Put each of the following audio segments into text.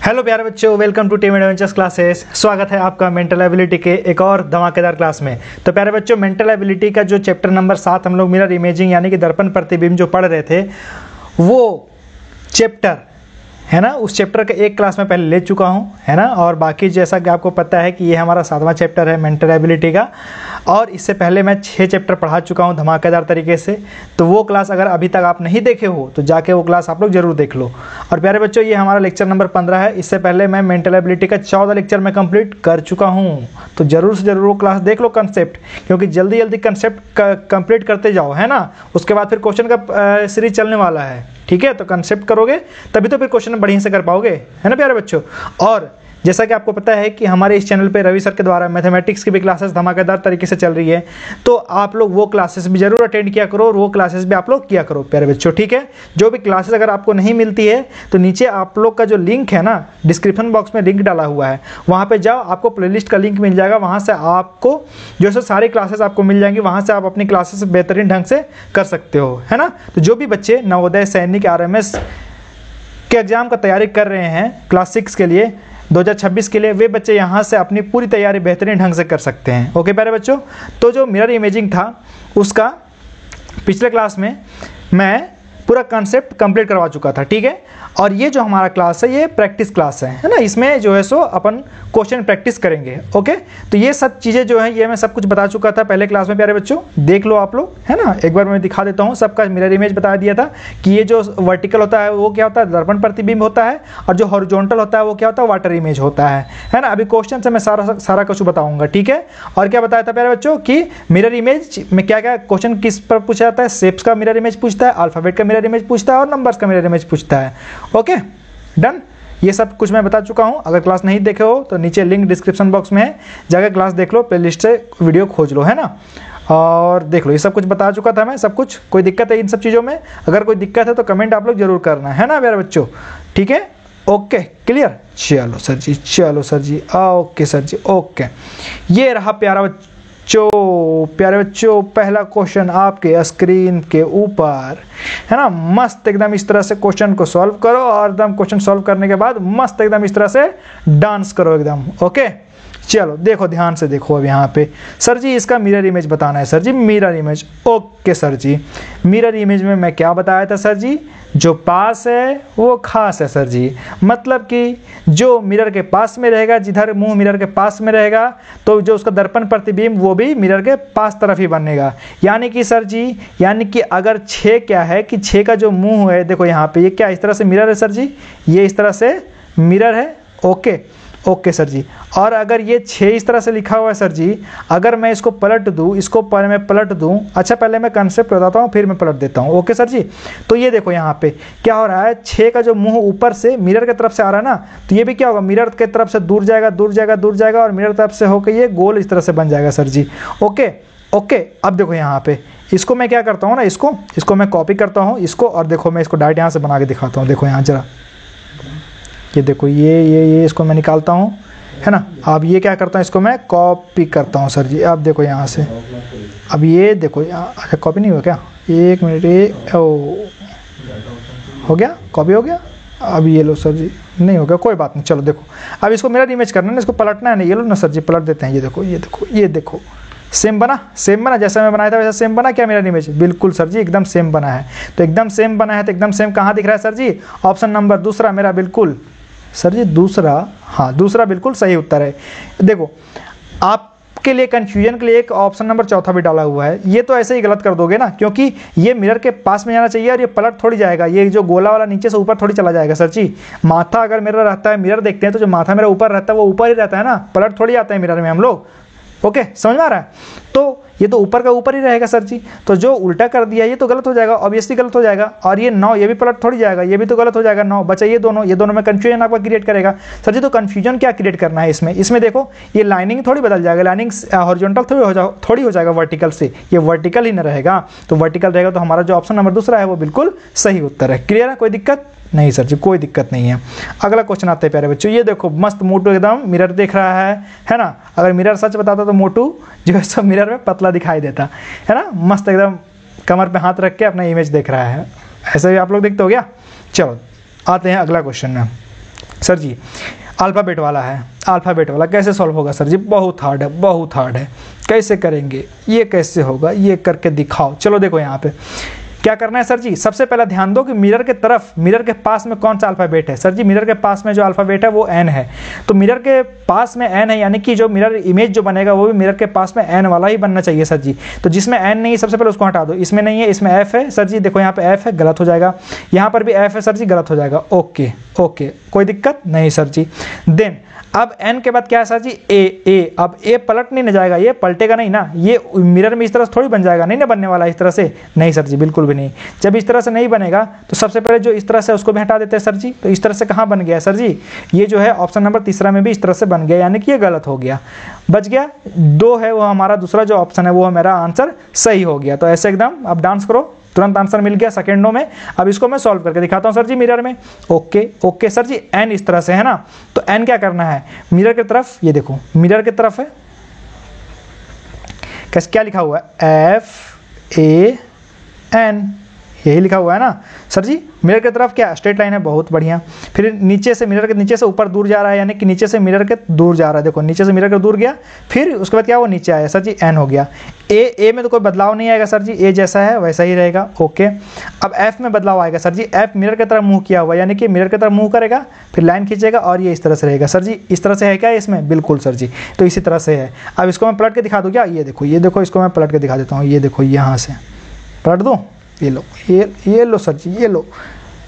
Hello प्यारे बच्चों, welcome to team adventures classes. स्वागत है आपका मेंटल एबिलिटी के एक और धमाकेदार क्लास में। तो प्यारे बच्चों, मेंटल एबिलिटी का जो चैप्टर नंबर 7 हम लोग मिरर इमेजिंग यानी कि दर्पण प्रतिबिंब जो पढ़ रहे थे, वो चैप्टर है ना, उस चैप्टर का एक क्लास में पहले ले चुका हूँ, है ना। और बाकी जैसा कि आपको पता है कि ये हमारा 7वां चैप्टर है मेंटल एबिलिटी का, और इससे पहले मैं 6 चैप्टर पढ़ा चुका हूँ धमाकेदार तरीके से। तो वो क्लास अगर अभी तक आप नहीं देखे हो तो जाके वो क्लास आप लोग जरूर देख लो। और प्यारे बच्चों, ये हमारा लेक्चर नंबर 15 है। इससे पहले मैं मेंटल एबिलिटी का 14 लेक्चर में कंप्लीट कर चुका हूँ। तो जरूर से जरूर वो क्लास देख लो, कंसेप्ट, क्योंकि जल्दी जल्दी कंसेप्ट कंप्लीट करते जाओ, है ना। उसके बाद फिर क्वेश्चन का सीरीज चलने वाला है, ठीक है। तो कंसेप्ट करोगे तभी तो फिर क्वेश्चन बढ़िया से कर पाओगे, है ना प्यारे बच्चों। और जैसा कि आपको पता है कि हमारे इस चैनल पे रवि सर के द्वारा मैथमेटिक्स की भी क्लासेस धमाकेदार तरीके से चल रही है, तो आप लोग वो क्लासेस भी जरूर अटेंड किया करो और वो क्लासेस भी आप लोग किया करो प्यारे बच्चों, ठीक है। जो भी क्लासेस अगर आपको नहीं मिलती है तो नीचे आप लोग का जो लिंक है ना, डिस्क्रिप्शन बॉक्स में लिंक डाला हुआ है, वहाँ पे जाओ, आपको प्लेलिस्ट का लिंक मिल जाएगा। वहाँ से आपको जो सो सारी क्लासेस आपको मिल जाएंगी, वहाँ से आप अपनी क्लासेस बेहतरीन ढंग से कर सकते हो, है ना। तो जो भी बच्चे नवोदय, सैनिक, RMS के एग्जाम का तैयारी कर रहे हैं क्लास 6 के लिए 2026 के लिए, वे बच्चे यहाँ से अपनी पूरी तैयारी बेहतरीन ढंग से कर सकते हैं। ओके प्यारे बच्चों, तो जो मिरर इमेजिंग था उसका पिछले क्लास में मैं पूरा कॉन्सेप्ट कंप्लीट करवा चुका था, ठीक है। और ये जो हमारा क्लास है, ये प्रैक्टिस क्लास है ना। इसमें जो है सो अपन क्वेश्चन प्रैक्टिस करेंगे, ओके। तो ये सब चीज़ें जो है ये मैं सब कुछ बता चुका था पहले क्लास में प्यारे बच्चों, देख लो आप लोग, है ना। एक बार मैं दिखा देता हूँ, सबका मिरर इमेज बता दिया था कि ये जो वर्टिकल होता है वो क्या होता है, दर्पण प्रतिबिंब होता है, और जो हॉरिजॉन्टल होता है वो क्या होता है, वाटर इमेज होता है ना। अभी क्वेश्चन से मैं सारा कुछ बताऊंगा, ठीक है। और क्या बताया था प्यारे बच्चों कि मिरर इमेज में क्या क्या क्वेश्चन किस पर पूछा जाता है, शेप्स का मिरर इमेज पूछता है, अल्फाबेट का मिरर इमेज पूछता है, और नंबर्स का मिरर इमेज पूछता है। ओके डन, ये सब कुछ मैं बता चुका हूं। अगर क्लास नहीं देखे हो तो नीचे लिंक डिस्क्रिप्शन बॉक्स में है, जाकर क्लास देख लो, प्लेलिस्ट से वीडियो खोज लो, है ना, और देख लो। ये सब कुछ बता चुका था मैं, सब कुछ। कोई दिक्कत है इन सब चीज़ों में? अगर कोई दिक्कत है तो कमेंट आप लोग जरूर करना, है ना मेरे बच्चों, ठीक है। ओके क्लियर, चलो सर जी, चलो सर जी, ओके सर जी, ओके। ये रहा प्यारे बच्चों पहला क्वेश्चन आपके स्क्रीन के ऊपर, है ना। मस्त एकदम इस तरह से क्वेश्चन को सॉल्व करो, और एकदम क्वेश्चन सॉल्व करने के बाद मस्त एकदम इस तरह से डांस करो एकदम, ओके। चलो देखो, ध्यान से देखो। अब यहाँ पे सर जी इसका मिरर इमेज बताना है सर जी, मिरर इमेज। ओके सर जी, मिरर इमेज में मैं क्या बताया था सर जी, जो पास है वो खास है सर जी। मतलब कि जो मिरर के पास में रहेगा, जिधर मुंह मिरर के पास में रहेगा, तो जो उसका दर्पण प्रतिबिंब वो भी मिरर के पास तरफ ही बनेगा। यानी कि सर जी, यानी कि अगर 6 क्या है कि 6 का जो मुंह है, देखो यहाँ पे ये क्या इस तरह से मिरर है सर जी, ये इस तरह से मिरर है, ओके ओके सर जी। और अगर ये 6 इस तरह से लिखा हुआ है सर जी, अगर मैं इसको पलट दूँ, इसको मैं पलट दूँ, अच्छा पहले मैं कंसेप्ट बताता हूँ फिर मैं पलट देता हूँ, ओके सर जी। तो ये देखो यहाँ पे क्या हो रहा है, 6 का जो मुंह ऊपर से मिरर की तरफ से आ रहा है ना, तो ये भी क्या होगा, मिरर की तरफ से दूर जाएगा, दूर जाएगा, दूर जाएगा, और मिरर तरफ से होकर ये गोल इस तरह से बन जाएगा सर जी, ओके ओके। अब देखो यहाँ पे इसको मैं क्या करता हूँ ना, इसको मैं कॉपी करता हूँ इसको, और देखो मैं इसको डायरेक्ट यहाँ से बना के दिखाता हूँ। देखो यहाँ जरा, ये देखो, ये इसको मैं निकालता हूँ, है ना। अब ये क्या करता हूँ, इसको मैं कॉपी करता हूँ सर जी। अब देखो यहाँ से, अब ये देखो यहाँ, अच्छा कॉपी नहीं हुआ क्या, एक मिनट, ये हो गया, कॉपी हो गया। अब ये लो सर जी, नहीं हो गया, कोई बात नहीं, चलो देखो। अब इसको मेरा इमेज करना है, इसको पलटना है ना, ये लो ना सर जी, पलट देते हैं। ये देखो, ये देखो, ये देखो, सेम बना जैसा मैं बनाया था वैसा सेम बना क्या मेरा इमेज? बिल्कुल सर जी, एकदम सेम बना है। तो एकदम सेम बना है, तो एकदम सेम कहाँ दिख रहा है सर जी? ऑप्शन नंबर दूसरा मेरा, बिल्कुल सर जी दूसरा, हाँ दूसरा बिल्कुल सही उत्तर है। देखो आपके लिए कंफ्यूजन के लिए एक ऑप्शन नंबर चौथा भी डाला हुआ है, ये तो ऐसे ही गलत कर दोगे ना, क्योंकि ये मिरर के पास में जाना चाहिए और ये पलट थोड़ी जाएगा, ये जो गोला वाला नीचे से ऊपर थोड़ी चला जाएगा सर जी। माथा अगर मेरा रहता है, मिरर देखते हैं तो जो माथा मेरा ऊपर रहता है वो ऊपर ही रहता है ना, पलट थोड़ी आता है मिरर में हम लोग, ओके समझ में आ रहा है। तो ये तो ऊपर का ऊपर ही रहेगा सर जी, तो जो उल्टा कर दिया ये तो गलत हो जाएगा, ऑब्वियसली गलत हो जाएगा। और ये 9 ये भी पलट थोड़ी जाएगा, ये भी तो गलत हो जाएगा 9 बचा, ये दोनों में कंफ्यूजन आपका क्रिएट करेगा सर जी। तो कंफ्यूजन क्या क्रिएट करना है इसमें देखो, ये लाइनिंग थोड़ी बदल जाएगा, लाइनिंग हॉरिजॉन्टल थोड़ी हो जाएगा वर्टिकल से, ये वर्टिकल ही ना रहेगा। तो वर्टिकल रहेगा तो हमारा जो ऑप्शन नंबर दूसरा है वो बिल्कुल सही उत्तर है। क्लियर है, कोई दिक्कत नहीं सर जी, कोई दिक्कत नहीं है। अगला क्वेश्चन आते हैं प्यारे बच्चों, ये देखो मस्त मोटू एकदम मिरर देख रहा है ना। अगर मिरर सच बताता तो मोटू जो है सब मिरर में पतला दिखाई देता, है ना। मस्त एकदम कमर पे हाथ रख के अपना इमेज देख रहा है, ऐसे भी आप लोग देखते हो क्या। चलो आते हैं अगला क्वेश्चन में। सर जी अल्फ़ाबेट वाला है, अल्फ़ाबेट वाला कैसे सॉल्व होगा सर जी? बहुत हार्ड है, बहुत हार्ड है, कैसे करेंगे, ये कैसे होगा, ये करके दिखाओ। चलो देखो यहाँ पे क्या करना है सर जी, सबसे पहला ध्यान दो कि मिरर के तरफ, मिरर के पास में कौन सा अल्फ़ाबेट है सर जी? मिरर के पास में जो अल्फ़ाबेट है वो एन है, तो मिरर के पास में एन है, यानी कि जो मिरर इमेज जो बनेगा वो भी मिरर के पास में एन वाला ही बनना चाहिए सर जी। तो जिसमें एन नहीं है सबसे पहले उसको हटा दो, इसमें नहीं है, इसमें एफ है सर जी, देखो यहाँ पे एफ है, गलत हो जाएगा, यहाँ पर भी एफ है सर जी, गलत हो जाएगा। ओके ओके, कोई दिक्कत नहीं सर जी। देन अब एन के बाद क्या है सर जी? ए। अब ए पलट नहीं जाएगा, ये पलटेगा नहीं ना, ये मिरर में इस तरह से थोड़ी बन जाएगा, नहीं ना बनने वाला इस तरह से, नहीं सर जी बिल्कुल भी नहीं। जब इस तरह से नहीं बनेगा तो सबसे पहले जो इस तरह से उसको भी हटा देते हैं सर जी। तो इस तरह से कहाँ बन गया सर जी? ये जो है ऑप्शन नंबर तीसरा में भी इस तरह से बन गया, यानी कि ये गलत हो गया, बच गया। 2 है वो हमारा दूसरा जो ऑप्शन है वो मेरा आंसर सही हो गया। तो ऐसे एकदम अब डांस करो, तुरंत आंसर मिल गया सेकेंडों में। अब इसको मैं सॉल्व करके दिखाता हूं सर जी मिरर में। ओके सर जी, एन इस तरह से है ना, तो एन क्या करना है? मिरर की तरफ, ये देखो मिरर की तरफ है, कैसे क्या लिखा हुआ है? FAN, यही लिखा हुआ है ना सर जी। मिरर की तरफ क्या स्ट्रेट लाइन है, बहुत बढ़िया। फिर नीचे से, मिरर के नीचे से ऊपर दूर जा रहा है, यानी कि नीचे से मिरर के दूर जा रहा है, देखो नीचे से मिरर के दूर गया, फिर उसके बाद क्या वो नीचे आया सर जी, एन हो गया। ए में तो कोई बदलाव नहीं आएगा सर जी, ए जैसा है वैसा ही रहेगा। ओके, अब एफ में बदलाव आएगा सर जी, एफ मिरर की तरफ मुंह किया हुआ, यानी कि मिरर की तरफ मुंह करेगा, फिर लाइन खींचेगा और ये इस तरह से रहेगा सर जी। इस तरह से है क्या इसमें? बिल्कुल सर जी, तो इसी तरह से है। अब इसको मैं पलट के दिखा दूँ क्या? ये देखो इसको मैं पलट के दिखा देता हूँ, ये देखो यहाँ से पलट दूँ, ये लो, ये लो सर जी, ये लो,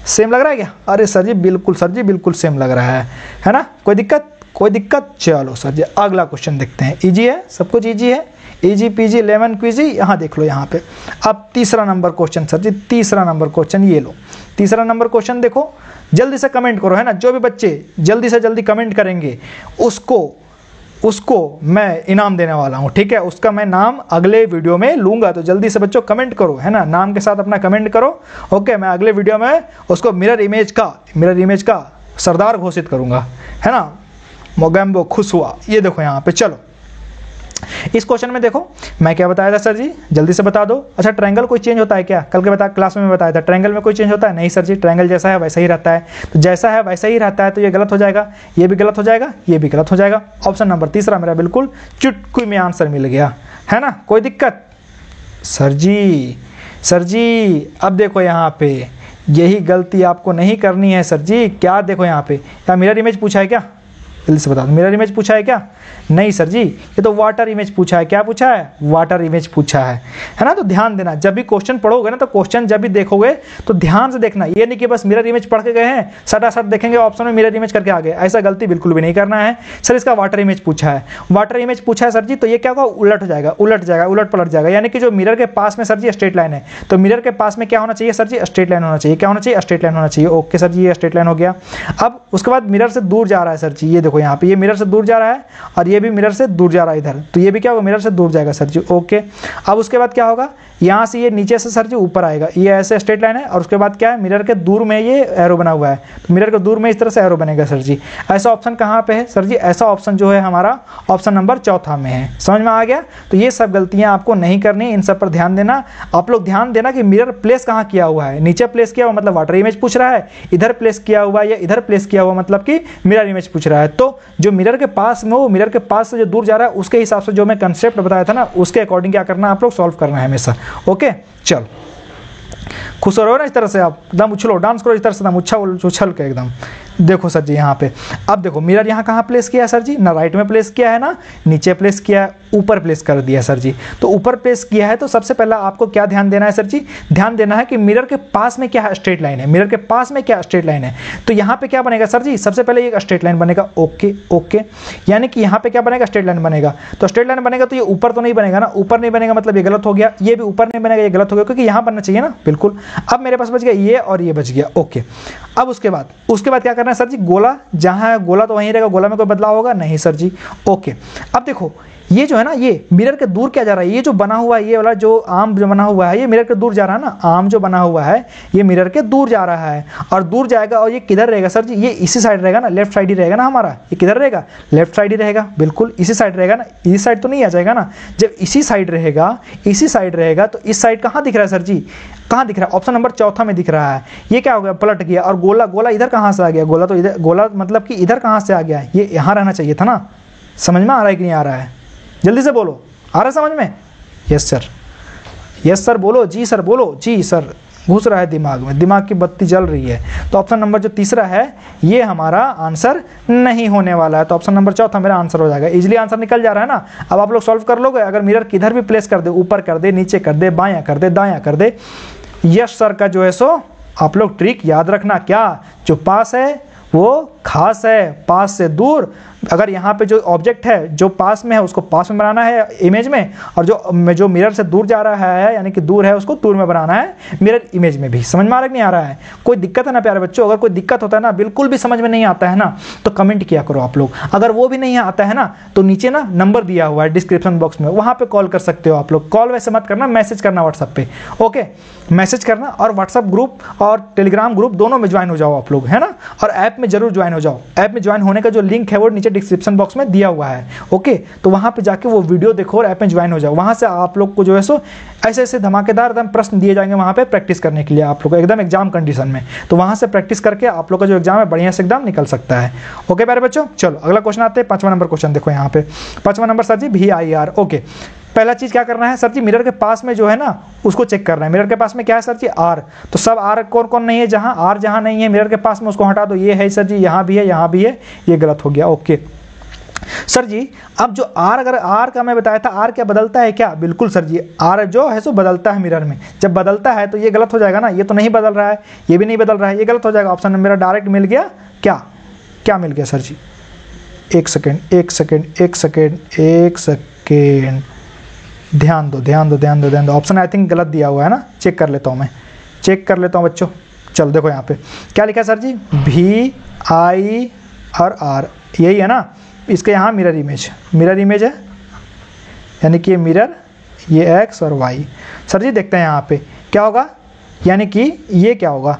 सेम लग रहा है क्या? अरे सर जी बिल्कुल, सर जी बिल्कुल सेम लग रहा है ना? कोई दिक्कत? चलो सर जी अगला क्वेश्चन देखते हैं। इजी है, सब कुछ इजी है, इजी पीजी लेमन क्विजी। यहाँ देख लो यहाँ पे। अब तीसरा नंबर क्वेश्चन सर जी, तीसरा नंबर क्वेश्चन, ये लो तीसरा नंबर क्वेश्चन देखो, जल्दी से कमेंट करो है ना, जो भी बच्चे जल्दी से जल्दी कमेंट करेंगे उसको मैं इनाम देने वाला हूँ, ठीक है? उसका मैं नाम अगले वीडियो में लूंगा, तो जल्दी से बच्चों कमेंट करो है ना, नाम के साथ अपना कमेंट करो। ओके, मैं अगले वीडियो में उसको मिरर इमेज का सरदार घोषित करूंगा, है ना? मोगैम्बो खुश हुआ। ये देखो यहाँ पे, चलो इस क्वेश्चन में देखो मैं क्या बताया था सर जी, जल्दी से बता दो। अच्छा, ट्रायंगल कोई चेंज होता है क्या? कल के क्लास में बताया था, ट्रायंगल में कोई चेंज होता है? नहीं सर जी, ट्रायंगल जैसा है वैसा ही रहता है। तो जैसा है वैसा ही रहता है, तो ये गलत हो जाएगा, ये भी गलत हो जाएगा, ये भी गलत हो जाएगा। ऑप्शन नंबर तीसरा मेरा बिल्कुल चुटकी में आंसर मिल गया, है ना? कोई दिक्कत? सर जी अब देखो यहाँ पे, यही गलती आपको नहीं करनी है सर जी। क्या देखो यहाँ पे, क्या मिरर इमेज पूछा है क्या? जल्दी से बता दो, मिरर इमेज पूछा है क्या? नहीं सर जी, ये तो वाटर इमेज पूछा है। क्या पूछा है? वाटर इमेज पूछा है ना? तो ध्यान देना, जब भी क्वेश्चन पढ़ोगे ना, तो क्वेश्चन जब भी देखोगे तो ध्यान से देखना, ये नहीं कि बस मिरर इमेज पढ़ के गए हैं, सटासट देखेंगे ऑप्शन में मिरर इमेज करके आ गए, ऐसा गलती बिल्कुल भी नहीं करना है। सर इसका वाटर इमेज पूछा है, वाटर इमेज पूछा है सर जी, तो ये क्या होगा? उलट हो जाएगा, उलट पलट जाएगा, यानी कि जो मिरर के पास में सर जी स्ट्रेट लाइन है, तो मिरर के पास में क्या होना चाहिए सर जी? स्ट्रेट लाइन होना चाहिए। क्या होना चाहिए? स्ट्रेट लाइन होना चाहिए। ओके सर जी, ये स्ट्रेट लाइन हो गया। अब उसके बाद मिरर से दूर जा रहा है सर जी, ये देखो यहाँ पे, ये मिरर से दूर जा रहा है और ये भी मिरर से दूर जा रहा है इधर, तो ये भी क्या होगा? मिरर से दूर जाएगा सर जी। ओके, अब उसके बाद क्या होगा? यहाँ से ये नीचे से सर जी ऊपर आएगा, ये ऐसे स्ट्रेट लाइन है, और उसके बाद क्या है? मिरर के दूर में ये एरो बना हुआ है, तो मिरर के दूर में इस तरह से एरो बनेगा सर जी। ऐसा ऑप्शन कहाँ पे है सर जी? ऐसा ऑप्शन जो है हमारा ऑप्शन नंबर चौथा में है। समझ में आ गया? तो ये सब गलतियां आपको नहीं करनी, इन सब पर ध्यान देना। आप लोग ध्यान देना कि मिरर प्लेस कहाँ किया हुआ है, नीचे प्लेस किया हुआ मतलब वाटर इमेज पूछ रहा है, इधर प्लेस किया हुआ या इधर प्लेस किया हुआ मतलब कि मिरर इमेज पूछ रहा है। तो जो मिरर के पास में, वो मिरर के पास से जो दूर जा रहा है, उसके हिसाब से जो मैं कंसेप्ट बताया था ना, उसके अकॉर्डिंग क्या करना आप लोग सॉल्व करना है हमेशा। ओके, चलो खुश हो रहे हो ना? इस तरह से आप एकदम उछलो, डांस करो इस तरह से, एकदम उछल के एकदम। देखो सर जी यहाँ पे, अब देखो मिरर यहाँ कहाँ प्लेस किया है सर जी? ना राइट में प्लेस किया है, ना नीचे प्लेस किया है, ऊपर प्लेस कर दिया सर जी। तो ऊपर प्लेस किया है, तो सबसे पहला आपको क्या ध्यान देना है सर जी? ध्यान देना है कि मिरर के पास में क्या स्ट्रेट लाइन है, मिरर के पास में क्या स्ट्रेट लाइन है। तो यहाँ पे क्या बनेगा सर जी? सबसे पहले एक स्ट्रेट लाइन बनेगा। ओके, यानी कि यहाँ पे क्या बनेगा? स्ट्रेट लाइन बनेगा। तो स्ट्रेट लाइन बनेगा तो ये ऊपर तो नहीं बनेगा ना, ऊपर नहीं बनेगा मतलब ये गलत हो गया, ये भी ऊपर नहीं बनेगा, ये गलत हो गया, क्योंकि यहाँ बनना चाहिए ना, बिल्कुल। अब मेरे पास बच गया ये और ये बच गया। ओके, अब उसके बाद क्या करना है सर जी? गोला जहां है गोला तो वहीं रहेगा, गोला में कोई बदलाव होगा नहीं सर जी। ओके, अब देखो ये जो है ना, ये मिरर के दूर क्या जा रहा है, ये जो बना हुआ है, ये वाला जो आम जो बना हुआ है, ये मिरर के दूर जा रहा है ना, आम जो बना हुआ है ये मिरर के दूर जा रहा है और दूर जाएगा। और ये किधर रहेगा सर जी, ये इसी साइड रहेगा ना, लेफ्ट साइड ही रहेगा ना हमारा। ये किधर रहेगा, लेफ्ट साइड ही रहेगा, बिल्कुल इसी साइड रहेगा ना, इस साइड तो नहीं आ जाएगा ना। जब इसी साइड रहेगा, इसी साइड रहेगा, तो इस साइड कहाँ दिख रहा है सर जी, कहाँ दिख रहा है, ऑप्शन नंबर चौथा में दिख रहा है। ये क्या हो गया, पलट गया। और गोला, गोला इधर कहाँ से आ गया, गोला तो इधर, गोला मतलब कि इधर कहाँ से आ गया, ये यहाँ रहना चाहिए था ना। समझ में आ रहा है कि नहीं आ रहा है, जल्दी से बोलो, आ रहा है समझ में? यस सर, यस सर बोलो, जी सर बोलो, जी सर, घुस रहा है दिमाग में, दिमाग की बत्ती जल रही है। तो ऑप्शन नंबर जो तीसरा है ये हमारा आंसर नहीं होने वाला है। तो ऑप्शन नंबर चौथा मेरा आंसर हो जाएगा। इजीली आंसर निकल जा रहा है ना। अब आप लोग सॉल्व कर लोगे। अगर मिरर किधर भी प्लेस कर दे, ऊपर कर दे, नीचे कर दे, बायां कर दे, दायां कर दे, यस सर का जो है सो आप लोग ट्रिक याद रखना, क्या जो पास है वो खास है, पास से दूर। अगर यहाँ पे जो ऑब्जेक्ट है जो पास में है उसको पास में बनाना है इमेज में, और जो मिरर से दूर जा रहा है यानी कि दूर है उसको दूर में बनाना है मिरर इमेज में भी। समझ में आ रहा है कि नहीं आ रहा है? कोई दिक्कत है ना प्यारे बच्चों? अगर कोई दिक्कत होता है ना, बिल्कुल भी समझ में नहीं आता है ना, तो कमेंट किया करो आप लोग। अगर वो भी नहीं आता है ना तो नीचे ना नंबर दिया हुआ है डिस्क्रिप्शन बॉक्स में, वहाँ पे कॉल कर सकते हो आप लोग। कॉल वैसे मत करना, मैसेज करना व्हाट्सएप पे, ओके? मैसेज करना और व्हाट्सएप ग्रुप और टेलीग्राम ग्रुप दोनों में ज्वाइन हो जाओ आप लोग, है ना। और ऐप में जरूर ज्वाइन हो जाओ। ऐप में ज्वाइन होने का जो लिंक है वो नीचे डिस्क्रिप्शन बॉक्स में दिया हुआ है, ओके? तो वहां पे जाके वो वीडियो देखो और ऐप में ज्वाइन हो जाओ। वहां से आप लोग को जो है सो ऐसे ऐसे धमाकेदार एकदम प्रश्न दिए जाएंगे वहां पे प्रैक्टिस करने के लिए आप लोग को, एकदम एग्जाम कंडीशन में। तो वहां से प्रैक्टिस करके आप लोग का जो एग्जाम है बढ़िया से एकदम निकल सकता है, ओके प्यारे बच्चों? चलो अगला क्वेश्चन आते हैं, 5वां नंबर क्वेश्चन देखो यहाँ पे। 5वां नंबर सर जी VIR, ओके। पहला चीज क्या करना है सर जी, मिरर के पास में जो है ना उसको चेक करना है। मिरर के पास में क्या है सर जी, R। तो सब R कौन कौन नहीं है, जहां R जहां नहीं है मिरर के पास में उसको हटा दो। ये है सर जी, यहाँ भी है, यहाँ भी है, ये गलत हो गया, ओके सर जी। अब जो R, अगर R का मैं बताया था, R क्या बदलता है क्या? बिल्कुल सर जी, R जो है सो बदलता है मिरर में। जब बदलता है तो ये गलत हो जाएगा ना, ये तो नहीं बदल रहा है, ये भी नहीं बदल रहा है, ये गलत हो जाएगा। ऑप्शन मेरा डायरेक्ट मिल गया, क्या क्या मिल गया सर जी? एक सेकेंड, एक सेकेंड, एक सेकेंड, एक सेकेंड, ध्यान दो ध्यान दो ध्यान दो ध्यान दो। ऑप्शन आई थिंक गलत दिया हुआ है ना, चेक कर लेता हूँ मैं, चेक कर लेता हूँ बच्चों। चलो देखो यहाँ पे क्या लिखा है सर जी, VI और R, यही है ना। इसके यहाँ मिरर इमेज है, यानी कि ये मिरर, ये X और Y। सर जी देखते हैं यहाँ पे क्या होगा, यानी कि ये क्या होगा,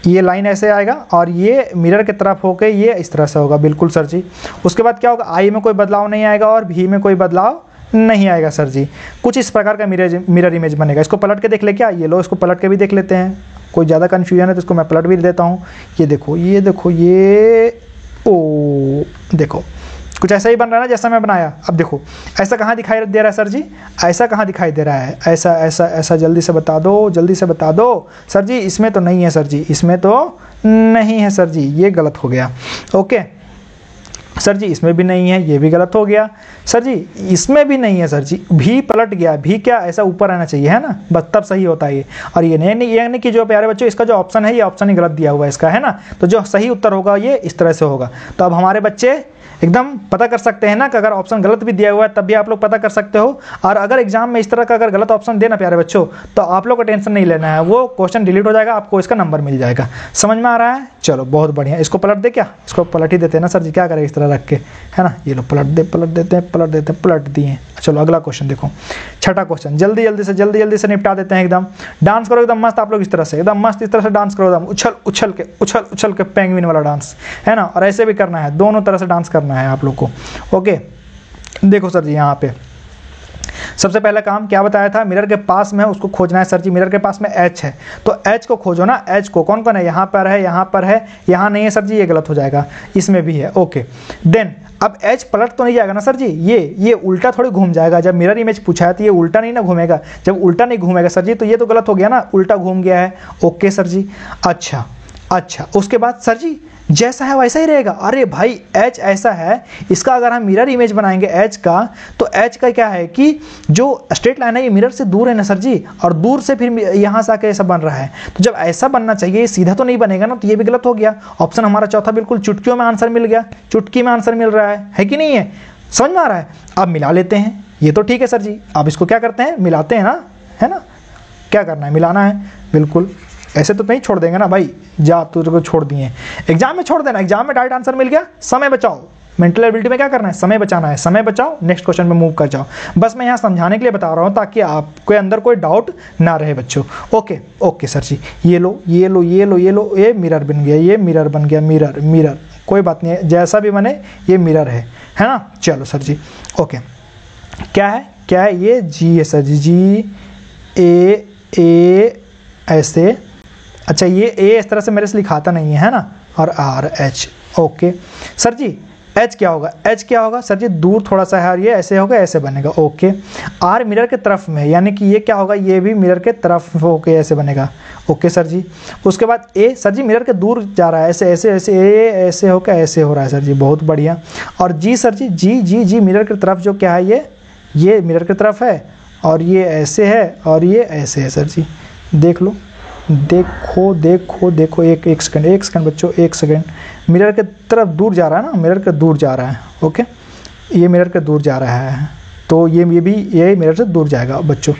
ये लाइन ऐसे आएगा और ये मिरर की तरफ होके ये इस तरह से होगा, बिल्कुल सर जी। उसके बाद क्या होगा, I में कोई बदलाव नहीं आएगा और V में कोई बदलाव नहीं आएगा सर जी। कुछ इस प्रकार का मिरर इमेज बनेगा। इसको पलट के देख ले क्या, ये लो, इसको पलट के भी देख लेते हैं। कोई ज़्यादा कन्फ्यूजन है तो इसको मैं पलट भी देता हूँ। ये देखो, ये देखो, ये ओ देखो कुछ ऐसा ही बन रहा है ना जैसा मैं बनाया। अब देखो ऐसा कहाँ दिखाई दे रहा है सर जी, ऐसा कहाँ दिखाई दे रहा है, ऐसा ऐसा ऐसा, जल्दी से बता दो, जल्दी से बता दो सर जी। इसमें तो नहीं है सर जी, इसमें तो नहीं है सर जी, ये गलत हो गया, ओके सर जी। इसमें भी नहीं है, ये भी गलत हो गया सर जी। इसमें भी नहीं है सर जी, भी पलट गया, भी क्या ऐसा ऊपर आना चाहिए, है ना, बस तब सही होता है ये। और ये नहीं, ये नहीं कि जो प्यारे बच्चों इसका जो ऑप्शन है ये ऑप्शन ही गलत दिया हुआ है इसका, है ना। तो जो सही उत्तर होगा ये इस तरह से होगा। तो अब हमारे बच्चे एकदम पता कर सकते हैं ना कि अगर ऑप्शन गलत भी दिया हुआ है तब भी आप लोग पता कर सकते हो। और अगर एग्जाम में इस तरह का अगर गलत ऑप्शन देना प्यारे बच्चों तो आप लोग को टेंशन नहीं लेना है, वो क्वेश्चन डिलीट हो जाएगा, आपको इसका नंबर मिल जाएगा। समझ में आ रहा है? चलो बहुत बढ़िया। इसको पलट दे क्या, इसको पलट ही देते हैं ना सर जी, क्या करें इस तरह रख के, है ना। ये लो पलट देते हैं, पलट दिए। चलो अगला क्वेश्चन देखो, 6ठा क्वेश्चन। जल्दी से निपटा देते हैं एकदम। डांस करो एकदम मस्त आप लोग, इस तरह से एकदम मस्त इस तरह से डांस करो, एकदम उछल के पेंगुइन वाला डांस, है ना। और ऐसे भी करना है, दोनों तरह से डांस करना है आप लोग को, ओके। देखो सर जी यहाँ पे सबसे पहला काम क्या बताया था, मिरर के पास में उसको खोजना है सर जी। मिरर के पास में H है तो H को खोजो ना। H को कौन कौन है, यहाँ पर है, यहाँ पर है, यहाँ नहीं है सर जी, ये गलत हो जाएगा। इसमें भी है, ओके। देन अब H पलट तो नहीं जाएगा ना सर जी, ये उल्टा थोड़ी घूम जाएगा। जब मिरर इमेज पूछा है तो ये उल्टा नहीं ना घूमेगा। जब उल्टा नहीं घूमेगा सर जी तो ये तो गलत हो गया ना, उल्टा घूम गया है, ओके सर जी। अच्छा उसके बाद सर जी जैसा है वैसा ही रहेगा। अरे भाई H ऐसा है, इसका अगर हम मिरर इमेज बनाएंगे H का, तो H का क्या है कि जो स्ट्रेट लाइन है ये मिरर से दूर है ना सर जी, और दूर से फिर यहाँ से आके ऐसा बन रहा है। तो जब ऐसा बनना चाहिए, सीधा तो नहीं बनेगा ना, तो ये भी गलत हो गया। ऑप्शन हमारा चौथा बिल्कुल चुटकियों में आंसर मिल गया, चुटकी में आंसर मिल रहा है कि नहीं है? समझ में आ रहा है? अब मिला लेते हैं, ये तो ठीक है सर जी। अब इसको क्या करते हैं, मिलाते हैं ना, है ना। क्या करना है, मिलाना है, बिल्कुल। ऐसे तो नहीं छोड़ देंगे ना भाई, जा तुझको छोड़ दिए एग्जाम में, छोड़ देना। एग्जाम में डायरेक्ट आंसर मिल गया, समय बचाओ, मेंटल एबिलिटी में क्या करना है, समय बचाना है, समय बचाओ, नेक्स्ट क्वेश्चन में मूव कर जाओ। बस मैं यहाँ समझाने के लिए बता रहा हूँ ताकि आपके अंदर कोई डाउट ना रहे बच्चों। ओके ओके सर जी, ये लो ये लो ये लो ये लो, ये मिरर बन गया, ये मिरर बन गया, मिरर मिरर कोई बात नहीं है, जैसा भी बने ये मिरर है ना। चलो सर जी ओके, क्या है ये, जी है सर जी, जी ए ऐसे, अच्छा ये ए इस तरह से मेरे से लिखाता नहीं है ना, और आर एच। ओके सर जी एच क्या होगा, एच क्या होगा सर जी, दूर थोड़ा सा है और ये ऐसे होगा, ऐसे बनेगा। ओके आर मिरर के तरफ में, यानी कि ये क्या होगा, ये भी मिरर के तरफ होके ऐसे बनेगा। ओके सर जी, उसके बाद ए सर जी मिरर के दूर जा रहा है, ऐसे ऐसे ऐसे, ए ऐसे होकर ऐसे हो रहा है सर जी, बहुत बढ़िया। और जी सर जी, जी जी जी मिरर की तरफ जो क्या है, ये मिरर की तरफ है और ये ऐसे है और ये ऐसे है सर जी, देख लो, देखो देखो देखो, एक सेकंड बच्चों, एक सेकंड, मिरर के तरफ दूर जा रहा है ना, मिरर के दूर जा रहा है। ओके ये मिरर के दूर जा रहा है, तो ये भी ये मिरर से दूर जाएगा बच्चों,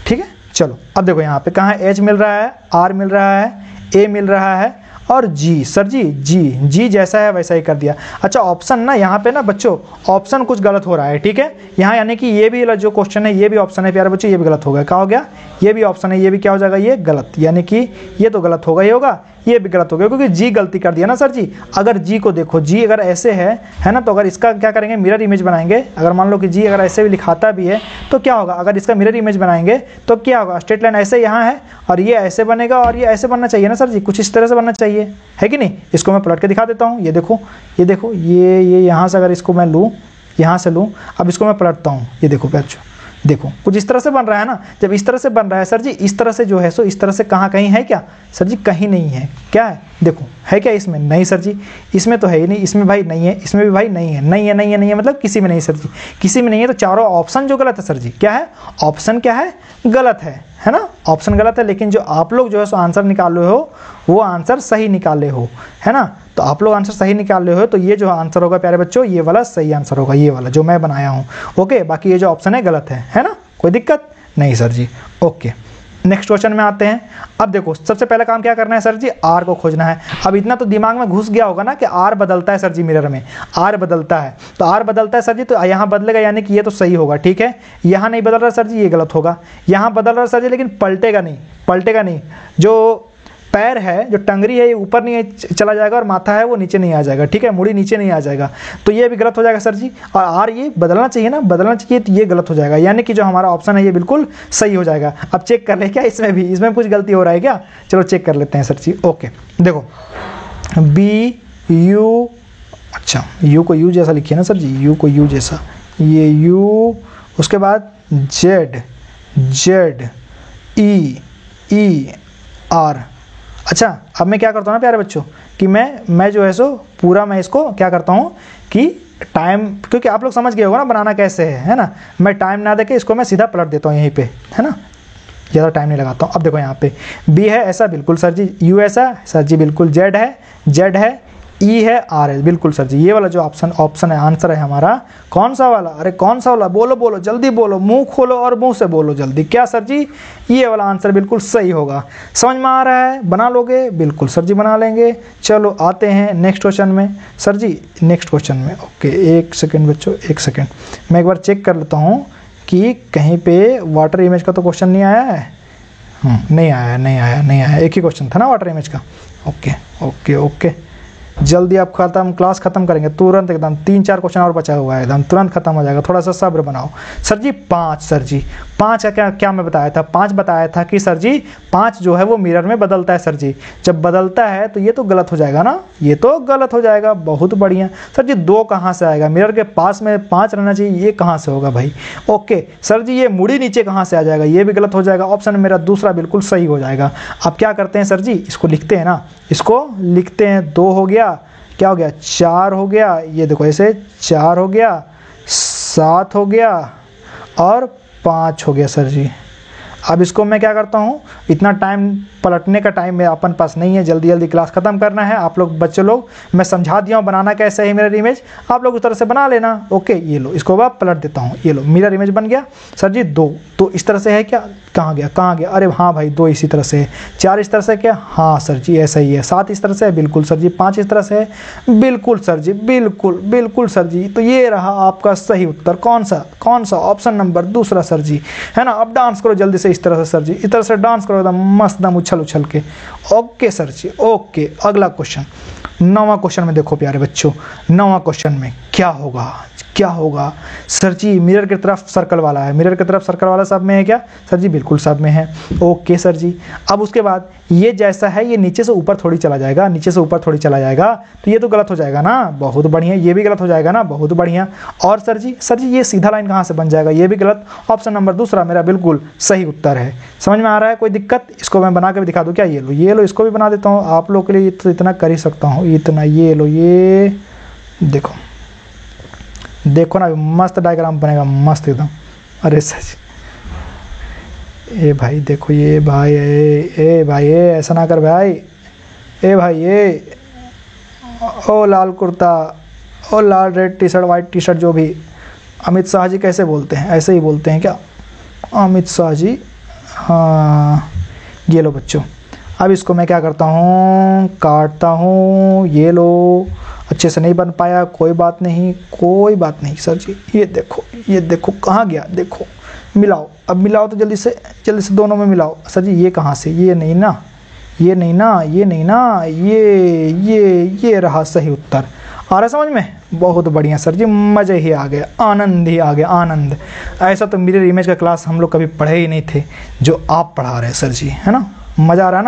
ठीक है। चलो अब देखो यहाँ पे कहाँ एच मिल रहा है, आर मिल रहा है, ए मिल रहा है और जी सर जी, जी जैसा है वैसा ही कर दिया। अच्छा ऑप्शन ना यहाँ पे ना बच्चों, ऑप्शन कुछ गलत हो रहा है, ठीक है। यहाँ यानी कि ये भी जो क्वेश्चन है ये भी ऑप्शन है प्यारे बच्चों, ये भी गलत हो गया। क्या हो गया, ये भी ऑप्शन है, ये भी क्या हो जाएगा, ये गलत, यानी कि ये तो गलत होगा ही होगा, ये भी गलत हो गया क्योंकि जी गलती कर दिया ना सर जी। अगर जी को देखो, जी अगर ऐसे है ना, तो अगर इसका क्या करेंगे, मिरर इमेज बनाएंगे। अगर मान लो कि जी अगर ऐसे भी लिखाता भी है तो क्या होगा, अगर इसका मिरर इमेज बनाएंगे तो क्या होगा, स्ट्रेट लाइन ऐसे यहाँ है और ये ऐसे बनेगा और ये ऐसे बनना चाहिए ना सर जी, कुछ इस तरह से बनना चाहिए, है कि नहीं। इसको मैं पलट के दिखा देता हूँ, ये देखो ये देखो, ये यहाँ से अगर इसको मैं लूँ, यहाँ से लूँ, अब इसको मैं पलटता हूँ, ये देखो बच्चों, देखो कुछ इस तरह से बन रहा है ना। जब इस तरह से बन रहा है सर जी, इस तरह से जो है सो इस तरह से कहाँ कहीं है क्या सर जी, कहीं नहीं है। क्या है, देखो है क्या इसमें, नहीं सर जी इसमें तो है ही नहीं, इसमें भाई नहीं है, इसमें भी भाई नहीं है, नहीं है नहीं है नहीं है, मतलब किसी में नहीं सर जी, किसी में नहीं है। तो चारों ऑप्शन जो गलत है सर जी, क्या है, ऑप्शन क्या है, गलत है ना, ऑप्शन गलत है। लेकिन जो आप लोग जो है सो आंसर निकाल रहे हो वो आंसर सही निकाले हो, है ना। तो आप लोग आंसर सही निकाल रहे हो, तो ये जो आंसर होगा प्यारे बच्चों, ये वाला सही आंसर होगा, ये वाला जो मैं बनाया हूँ। ओके बाकी ये जो ऑप्शन है गलत है ना, कोई दिक्कत नहीं सर जी। ओके नेक्स्ट क्वेश्चन में आते हैं। अब देखो सबसे पहला काम क्या करना है सर जी, आर को खोजना है। अब इतना तो दिमाग में घुस गया होगा ना कि आर बदलता है सर जी, मिरर में आर बदलता है, तो आर बदलता है सर जी, तो यहाँ बदलेगा, यानी कि ये तो सही होगा, ठीक है। यहाँ नहीं बदल रहा सर जी, ये गलत होगा। यहाँ बदल रहा सर जी लेकिन पलटेगा नहीं, जो पैर है, जो टंगरी है, ये ऊपर नहीं चला जाएगा और माथा है वो नीचे नहीं आ जाएगा, ठीक है, मुड़ी नीचे नहीं आ जाएगा, तो ये भी गलत हो जाएगा सर जी। और आर ये बदलना चाहिए ना, बदलना चाहिए, तो ये गलत हो जाएगा, यानी कि जो हमारा ऑप्शन है ये बिल्कुल सही हो जाएगा। अब चेक कर ले क्या इसमें कुछ गलती हो रहा है क्या, चलो चेक कर लेते हैं सर जी। ओके देखो बी यू, अच्छा यू को यू जैसा लिखिए ना सर जी, यू को यू जैसा, ये यू, उसके बाद जेड ई आर। अच्छा अब मैं क्या करता हूँ ना प्यारे बच्चों कि मैं जो है सो पूरा मैं इसको क्या करता हूँ कि टाइम, क्योंकि आप लोग समझ गए होगा ना बनाना कैसे है ना, मैं टाइम ना देके इसको मैं सीधा पलट देता हूँ यहीं पे, है ना, ज़्यादा टाइम नहीं लगाता हूँ। अब देखो यहाँ पे बी है ऐसा, बिल्कुल सर जी, यू ऐसा सर जी, बिल्कुल जेड है, ई है, आर है, बिल्कुल सर जी। ये वाला जो ऑप्शन है, आंसर है हमारा कौन सा वाला, अरे कौन सा वाला, बोलो जल्दी बोलो, मुंह खोलो और मुंह से बोलो जल्दी, क्या सर जी, ये वाला आंसर बिल्कुल सही होगा। समझ में आ रहा है, बना लोगे, बिल्कुल सर जी बना लेंगे। चलो आते हैं नेक्स्ट क्वेश्चन में सर जी, नेक्स्ट क्वेश्चन में। ओके एक सेकेंड बच्चों, एक सेकेंड, मैं एक बार चेक कर लेता हूँ कि कहीं पे वाटर इमेज का तो क्वेश्चन नहीं आया है, नहीं आया, एक ही क्वेश्चन था ना वाटर इमेज का। ओके जल्दी आप क्लास खत्म करेंगे तुरंत, एकदम 3-4 क्वेश्चन और बचा हुआ है, एकदम तुरंत खत्म हो जाएगा, थोड़ा सा सब्र बनाओ सर जी। 5 सर जी, 5 है क्या मैं बताया था, 5 बताया था कि सर जी 5 जो है वो मिरर में बदलता है सर जी। जब बदलता है तो ये तो गलत हो जाएगा ना, ये तो गलत हो जाएगा, बहुत बढ़िया सर जी। 2 कहाँ से आएगा, मिरर के पास में 5 रहना चाहिए, ये कहाँ से होगा भाई। ओके सर जी ये मुड़ी नीचे कहाँ से आ जाएगा, ये भी गलत हो जाएगा, ऑप्शन मेरा दूसरा बिल्कुल सही हो जाएगा। अब क्या करते हैं सर जी, इसको लिखते हैं ना, इसको लिखते हैं, 2 हो गया, क्या हो गया, 4 हो गया, ये देखो ऐसे 4 हो गया, 7 हो गया और 5 हो गया सर जी। अब इसको मैं क्या करता हूँ, इतना टाइम पलटने का टाइम में अपन पास नहीं है, जल्दी जल्दी क्लास खत्म करना है। आप लोग बच्चे लोग, मैं समझा दिया हूँ बनाना कैसे है मिरर इमेज, आप लोग उस तरह से बना लेना। ओके, ये लो, इसको अब पलट देता हूँ। ये लो, मिरर इमेज बन गया सर जी। 2 तो इस तरह से है क्या, कहाँ गया कहाँ गया, अरे हाँ भाई 2 इसी तरह से है। 4 इस तरह से क्या, हाँ सर जी ऐसा ही है। 7 इस तरह से है, बिल्कुल सर जी। 5 इस तरह से है, बिल्कुल सर जी, बिल्कुल बिल्कुल सर जी। तो ये रहा आपका सही उत्तर। कौन सा, ऑप्शन नंबर दूसरा सर जी, है ना। अब डांस करो जल्दी से इस तरह से सर जी, इस तरह से डांस करो एकदम मस्त, एकदम उछल उछल के। ओके सर जी, ओके। अगला क्वेश्चन, 9वां क्वेश्चन में देखो प्यारे बच्चों, 9वां क्वेश्चन में क्या होगा सर जी। मिरर की तरफ सर्कल वाला है, मिरर की तरफ सर्कल वाला सब में है क्या सर जी, बिल्कुल सब में है। ओके सर जी। अब उसके बाद ये जैसा है ये नीचे से ऊपर थोड़ी चला जाएगा, नीचे से ऊपर थोड़ी चला जाएगा, तो ये तो गलत हो जाएगा ना, बहुत बढ़िया। ये भी गलत हो जाएगा ना, बहुत बढ़िया। और सर जी ये सीधा लाइन कहाँ से बन जाएगा, ये भी गलत। ऑप्शन नंबर दूसरा मेरा बिल्कुल सही उत्तर है। समझ में आ रहा है, कोई दिक्कत? इसको मैं बना के भी दिखा दूँ क्या? ये लो, इसको भी बना देता हूँ आप लोग के लिए, तो इतना कर ही सकता हूँ इतना। ये लो, ये देखो ना, मस्त डायग्राम बनेगा, मस्त एकदम। अरे सच, ए भाई देखो, ये भाई ए भाई ऐसा ना कर भाई, ए भाई ओ लाल कुर्ता, ओ लाल red T shirt, white T shirt, जो भी अमित शाह जी कैसे बोलते हैं, ऐसे ही बोलते हैं क्या अमित शाह जी? हाँ, ये लो बच्चों। अब इसको मैं क्या करता हूँ, काटता हूँ। ये लो, अच्छे से नहीं बन पाया, कोई बात नहीं सर जी। ये देखो कहाँ गया, देखो मिलाओ, अब मिलाओ तो जल्दी से दोनों में मिलाओ। सर जी ये कहाँ से, ये नहीं ना, ये रहा सही उत्तर। आ रहा समझ में? बहुत बढ़िया सर जी, मज़े ही आ गया, आनंद ही आ गया, आनंद। ऐसा तो मिरर इमेज का क्लास हम लोग कभी पढ़े ही नहीं थे जो आप पढ़ा रहे हैं सर जी, है ना। मज़ा आ रहा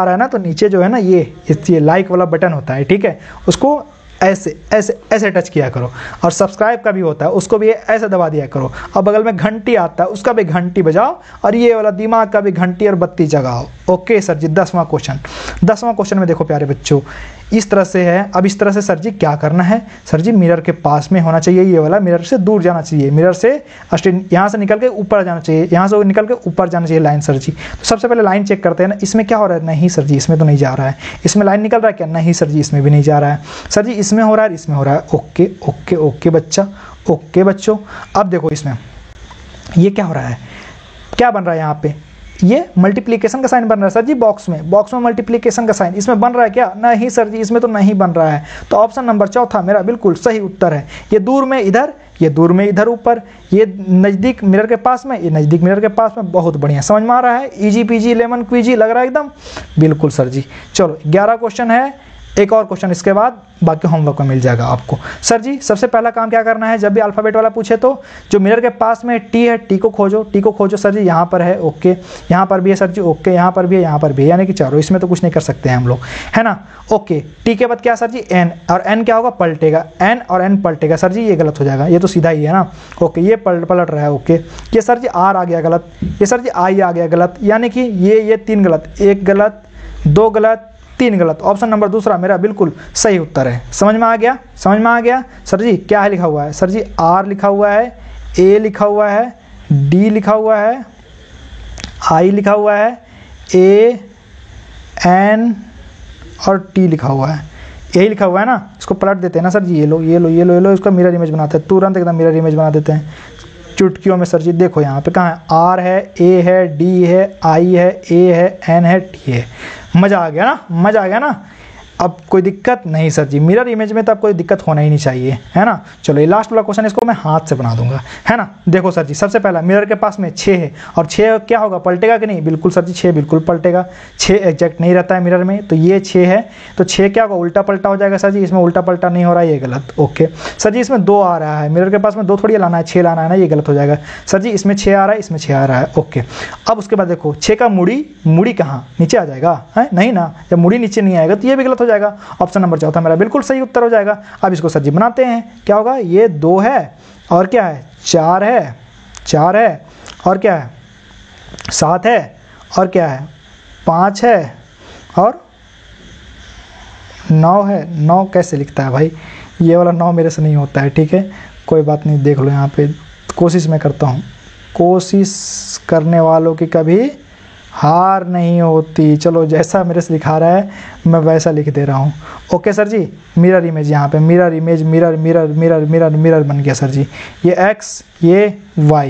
है ना, तो नीचे जो है ना ये लाइक वाला बटन होता है, ठीक है, उसको ऐसे टच किया करो। और सब्सक्राइब का भी होता है, उसको भी ऐसे दबा दिया करो। और बगल में घंटी आता है, उसका भी घंटी बजाओ, और ये वाला दिमाग का भी घंटी और बत्ती जगाओ। ओके सर जी। 10वां क्वेश्चन में देखो प्यारे बच्चों, इस तरह से है। अब इस तरह से सर जी क्या करना है, सर जी मिरर के पास में होना चाहिए ये वाला, मिरर से दूर जाना चाहिए, मिरर से यहाँ से निकल के ऊपर जाना चाहिए, यहाँ से निकल के ऊपर जाना चाहिए लाइन सर जी। तो सबसे पहले लाइन चेक करते हैं ना, इसमें क्या हो रहा है? नहीं सर जी, इसमें तो नहीं जा रहा है। इसमें लाइन निकल रहा है क्या? नहीं सर जी, इसमें भी नहीं जा रहा है। सर जी इसमें हो रहा है, इसमें हो रहा है। ओके बच्चा, ओके बच्चों। अब देखो इसमें ये क्या हो रहा है, क्या बन रहा है यहाँ पे? ये मल्टीप्लिकेशन का साइन बन रहा है सर जी, बॉक्स में मल्टीप्लिकेशन का साइन इसमें बन रहा है क्या? नहीं सर जी, इसमें तो नहीं बन रहा है। तो ऑप्शन नंबर चौथा मेरा बिल्कुल सही उत्तर है। ये दूर में इधर, ये दूर में इधर ऊपर, ये नज़दीक मिरर के पास में, ये नज़दीक मिरर के पास में। बहुत बढ़िया, समझ में आ रहा है? इजी पीजी लेमन क्विजी लग रहा है एकदम, बिल्कुल सर जी। चलो 11 क्वेश्चन है, एक और क्वेश्चन इसके बाद बाकी होमवर्क में मिल जाएगा आपको। सर जी सबसे पहला काम क्या करना है, जब भी अल्फ़ाबेट वाला पूछे तो जो मिरर के पास में टी है, टी को खोजो सर जी। यहाँ पर है, ओके, यहाँ पर भी है सर जी, ओके, यहाँ पर भी है, यहाँ पर भी है, यानी कि चारों। इसमें तो कुछ नहीं कर सकते हैं हम लोग, है ना। ओके, टी के बाद क्या सर जी? एन, और एन क्या होगा? पलटेगा, एन और एन पलटेगा सर जी, ये गलत हो जाएगा, ये तो सीधा ही है ना। ओके, ये पलट रहा है। ओके, ये सर जी आर आ गया गलत, ये सर जी आई आ गया गलत, यानी कि ये 3 गलत, 1 गलत, 2 गलत, 3 गलत। ऑप्शन नंबर दूसरा मेरा बिल्कुल सही उत्तर है। समझ में आ गया सर जी? क्या है लिखा हुआ है सर जी? आर लिखा हुआ है, ए लिखा हुआ है, डी लिखा हुआ है, आई लिखा हुआ है, ए, एन और टी लिखा हुआ है। यही लिखा हुआ है ना। इसको पलट देते हैं ना सर जी, ये लो, इसका मिरर इमेज बनाते हैं, तुरंत एकदम मिरर इमेज बना देते हैं चुटकियों में सर जी। देखो यहाँ पे कहाँ है? आर है, ए है, डी है, आई है, ए है, एन है, टी है। मज़ा आ गया ना। अब कोई दिक्कत नहीं सर जी, मिरर इमेज में तो अब कोई दिक्कत होना ही नहीं चाहिए, है ना। चलो ये लास्ट वाला क्वेश्चन, इसको मैं हाथ से बना दूंगा, है ना। देखो सर जी, सबसे पहला मिरर के पास में 6 है, और 6 क्या होगा? पलटेगा कि नहीं? बिल्कुल सर जी, 6 बिल्कुल पलटेगा। 6 एग्जैक्ट नहीं रहता है मिरर में, तो ये 6 है, तो 6 क्या होगा? उल्टा पलटा हो जाएगा सर जी। इसमें उल्टा पलटा नहीं हो रहा है, ये गलत। ओके सर जी, इसमें 2 आ रहा है, मिरर के पास में 2 थोड़ी लाना है, 6 लाना है ना, ये गलत हो जाएगा सर जी। इसमें 6 आ रहा है, इसमें 6 आ रहा है। ओके, अब उसके बाद देखो 6 का मुड़ी कहाँ? नीचे आ जाएगा, है नहीं ना। जब मुड़ी नीचे नहीं आएगा तो ये भी गलत हो जाएगा। ऑप्शन नंबर चौथा मेरा बिल्कुल सही उत्तर हो जाएगा। अब इसको सर जी बनाते हैं, क्या होगा? ये 2 है, और क्या है? 4 है, और क्या है? 7 है, और क्या है? 5 है, और 9 है। 9 कैसे लिखता है भाई? ये वाला 9 मेरे से नहीं होता है, ठीक है, कोई बात नहीं। देख लो यहाँ पे, कोशिश मैं करता हूँ, कोशिश करने वालों की कभी हार नहीं होती। चलो जैसा मेरे से लिखा रहा है मैं वैसा लिख दे रहा हूँ। ओके सर जी, मिरर इमेज यहाँ पे mirror image mirror mirror mirror mirror mirror बन गया सर जी। ये x ये y।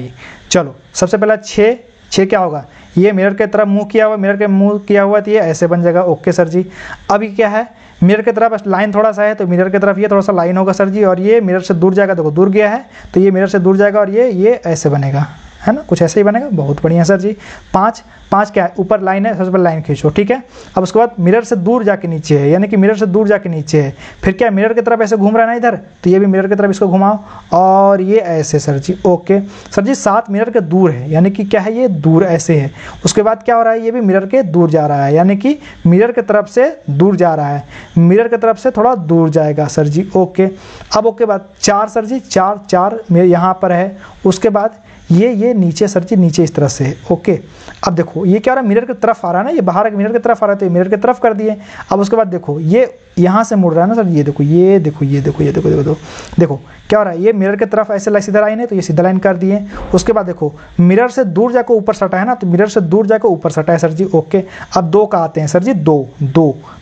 चलो सबसे पहला 6 क्या होगा, ये मिरर के तरफ मुंह किया हुआ, मिरर के मुंह किया हुआ तो ये ऐसे बन जाएगा। ओके सर जी। अब ये क्या है, मिरर की तरफ लाइन थोड़ा सा है तो मिरर की तरफ ये थोड़ा सा लाइन होगा सर जी, और ये मिरर से दूर जाएगा, देखो दूर गया है तो ये मिरर से दूर जाएगा और ये ऐसे बनेगा, है ना, कुछ ऐसे ही बनेगा। बहुत बढ़िया सर जी। 5 क्या है, ऊपर लाइन है, सबसे पहले लाइन खींचो, ठीक है। अब उसके बाद मिरर से दूर जाके नीचे है, यानी कि मिरर से दूर जाके नीचे है, फिर क्या मिरर की तरफ ऐसे घूम रहा है ना इधर, तो ये भी मिरर की तरफ इसको घुमाओ और ये ऐसे सर जी। ओके सर जी, 7 मिरर के दूर है, यानी कि क्या है, ये दूर ऐसे है। उसके बाद क्या हो रहा है, ये भी मिरर के दूर जा रहा है, यानी कि मिरर की तरफ से दूर जा रहा है, मिरर की तरफ से थोड़ा दूर जाएगा सर जी। ओके अब ओके बाद 4 सर जी, 4 यहाँ पर है। उसके बाद ये नीचे सर जी, नीचे इस तरह से है। ओके अब देखो ये क्या हो रहा है, मिरर की तरफ आ रहा है ना, ये बाहर मिरर की तरफ आ रहा है तो ये मिरर की तरफ कर दिए। अब उसके बाद देखो ये यहाँ से मुड़ रहा है ना सर, ये देखो ये देखो ये देखो ये देखो देखो देखो क्या हो रहा है, ये मिरर की तरफ ऐसे सीधा लाइन है तो ये सीधा लाइन कर दिए। उसके बाद देखो मिरर से दूर जाकर ऊपर सटा है ना, तो मिरर से दूर जाकर ऊपर सटा है सर जी। ओके अब 2 का आते हैं सर जी, 2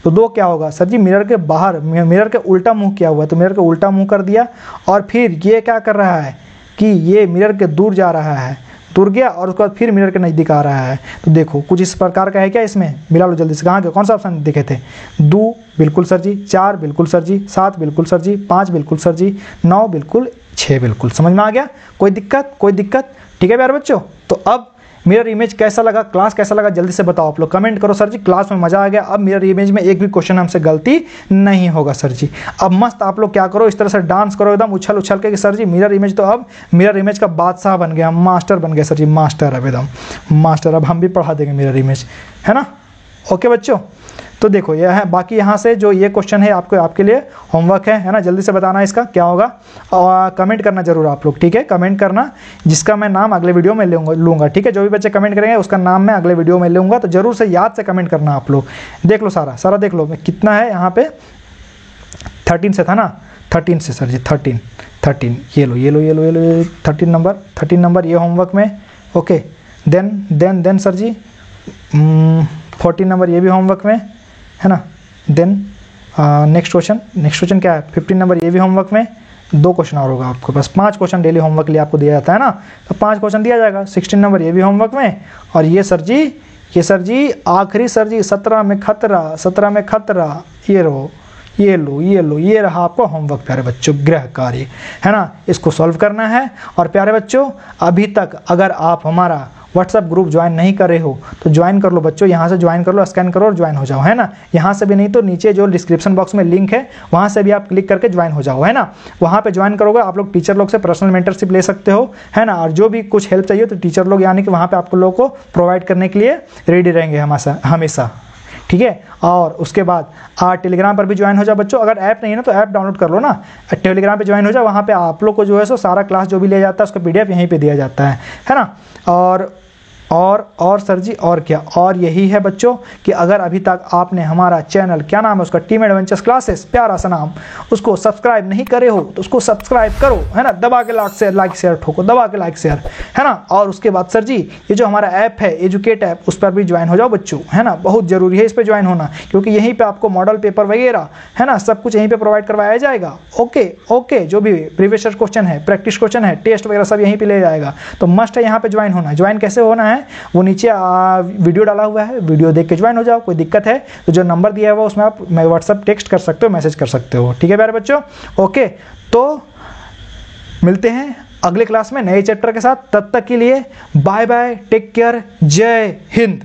तो 2 क्या होगा सर जी, मिरर के बाहर, मिरर के उल्टा मुँह किया हुआ है तो मिरर के उल्टा मुँह कर दिया। और फिर ये क्या कर रहा है कि ये मिरर के दूर जा रहा है, दूर गया और उसके बाद फिर मिरर के नज़दीक आ रहा है। तो देखो कुछ इस प्रकार का है क्या, इसमें मिला लो जल्दी से, कहाँ के कौन सा ऑप्शन दिखे थे, 2 बिल्कुल सर जी, 4 बिल्कुल सर जी, 7 बिल्कुल सर जी, 5 बिल्कुल सर जी, 9 बिल्कुल, 6 बिल्कुल। समझ में आ गया, कोई दिक्कत? ठीक है प्यारे बच्चों, तो अब मिरर इमेज कैसा लगा, क्लास कैसा लगा, जल्दी से बताओ आप लोग, कमेंट करो सर जी। क्लास में मजा आ गया, अब मिरर इमेज में एक भी क्वेश्चन हमसे गलती नहीं होगा सर जी। अब मस्त आप लोग क्या करो, इस तरह से डांस करो एकदम उछल के कि सर जी मिरर इमेज तो अब मिरर इमेज का बादशाह बन गया, मास्टर बन गया सर जी, मास्टर अब एकदम मास्टर, अब हम भी पढ़ा देंगे मिरर इमेज, है ना। ओके बच्चों, तो देखो यह है, बाकी यहाँ से जो ये क्वेश्चन है आपके लिए होमवर्क है ना, जल्दी से बताना इसका क्या होगा और कमेंट करना जरूर आप लोग, ठीक है, कमेंट करना, जिसका मैं नाम अगले वीडियो में लूँगा, ठीक है। जो भी बच्चे कमेंट करेंगे उसका नाम मैं अगले वीडियो में लूँगा, तो जरूर से याद से कमेंट करना आप लोग। देख लो सारा देख लो, कितना है यहाँ पे, 13 से था ना, 13 से सर जी, 13 ये लो 13 नंबर ये होमवर्क में। ओके देन सर जी 14 नंबर ये भी होमवर्क में, है ना। देन नेक्स्ट क्वेश्चन क्या है, 15 नंबर ये भी होमवर्क में। 2 क्वेश्चन और होगा आपको, बस 5 क्वेश्चन डेली होमवर्क के लिए आपको दिया जाता है ना, तो 5 क्वेश्चन दिया जाएगा। 16 नंबर ये भी होमवर्क में, और ये सर जी आखिरी सर जी 17 में खतरा, ये लो ये रहा आपको होमवर्क प्यारे बच्चों, गृह कार्य, है ना, इसको सॉल्व करना है। और प्यारे बच्चों अभी तक अगर आप हमारा व्हाट्सएप ग्रुप ज्वाइन नहीं कर रहे हो तो ज्वाइन कर लो बच्चों, यहाँ से ज्वाइन कर लो, स्कैन करो और ज्वाइन हो जाओ, है ना। यहाँ से भी नहीं तो नीचे जो डिस्क्रिप्शन बॉक्स में लिंक है वहाँ से भी आप क्लिक करके ज्वाइन हो जाओ, है ना। वहाँ पे ज्वाइन करोगे आप लोग टीचर लोग से पर्सनल मेंटरशिप ले सकते हो, है ना, और जो भी कुछ हेल्प चाहिए तो टीचर लोग यानी कि वहाँ पे आपको लोगों को प्रोवाइड करने के लिए रेडी रहेंगे हमेशा, ठीक है। और उसके बाद टेलीग्राम पर भी ज्वाइन हो जाओ बच्चों, अगर ऐप नहीं है ना तो ऐप डाउनलोड कर लो ना, टेलीग्राम पे ज्वाइन हो जाओ, वहाँ पे आप लोग को जो है सो सारा क्लास जो भी लिया जाता है उसका PDF यहीं पे दिया जाता है ना। और सर जी और क्या, और यही है बच्चों कि अगर अभी तक आपने हमारा चैनल, क्या नाम है उसका, टीम एडवेंचर्स क्लासेस, प्यारा सा नाम, उसको सब्सक्राइब नहीं करे हो तो उसको सब्सक्राइब करो, है ना, दबा के लाइक शेयर ठोको, दबा के लाइक शेयर, है ना। और उसके बाद सर जी ये जो हमारा ऐप है एजुकेट ऐप, उस पर भी ज्वाइन हो जाओ बच्चों, है ना, बहुत जरूरी है इस पर ज्वाइन होना, क्योंकि यहीं पर आपको मॉडल पेपर वगैरह, है ना, सब कुछ यहीं पर प्रोवाइड करवाया जाएगा। ओके जो भी प्रीवियस क्वेश्चन है, प्रैक्टिस क्वेश्चन है, टेस्ट वगैरह सब यहीं पर ले जाएगा, तो मस्ट है यहाँ पे ज्वाइन होना। ज्वाइन कैसे होना है वो नीचे वीडियो डाला हुआ है, वीडियो देख के ज्वाइन हो जाओ। कोई दिक्कत है तो जो नंबर दिया है वो उसमें आप व्हाट्सएप टेक्स्ट कर सकते हो, मैसेज कर सकते हो, ठीक है प्यारे बच्चों। ओके तो मिलते हैं अगले क्लास में नए चैप्टर के साथ, तब तक के लिए बाय बाय, टेक केयर, जय हिंद।